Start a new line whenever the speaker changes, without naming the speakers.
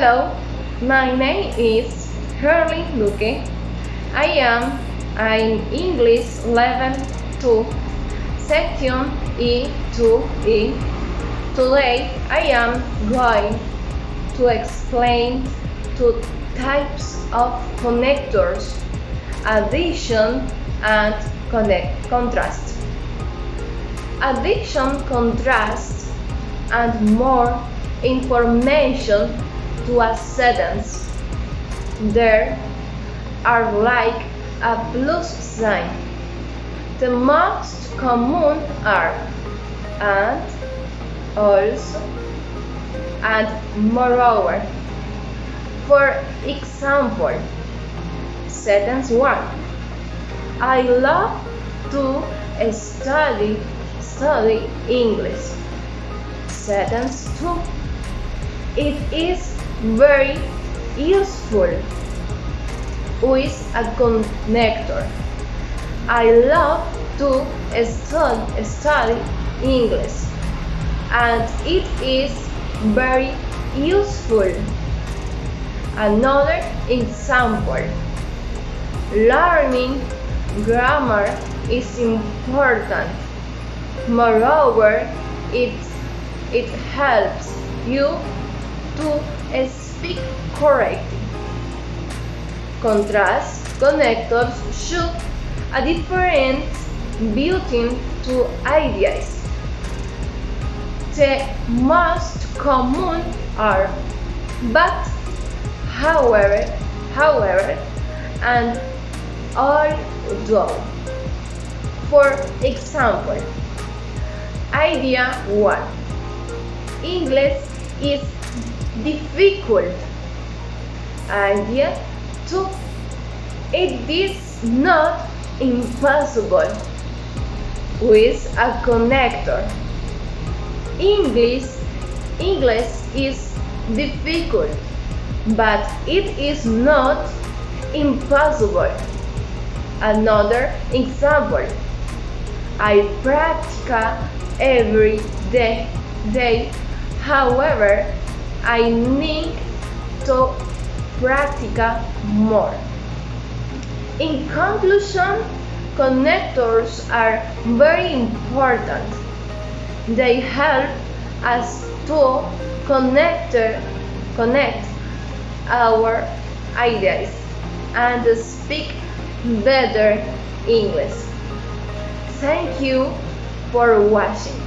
Hello, my name is Hurley Luque. I am in English level 2, section E2E. Today I am going to explain two types of connectors: addition and contrast. Addition contrasts and more information to a sentence. There are like a plus sign. The most common are and, also, and moreover. For example, sentence 1. I love to study English. Sentence 2. It is very useful with a connector. I love to study English, and it is very useful. Another example: learning grammar is important. Moreover, it helps you to speak correctly. Contrast connectors show a difference between two ideas. The most common are but, however, and although. For example, idea 1. English is difficult. Idea 2. It is not impossible. With a connector. English is difficult, but it is not impossible. Another example: I practice every day. However, I need to practice more. In conclusion, connectors are very important. They help us to connect our ideas and speak better English. Thank you for watching.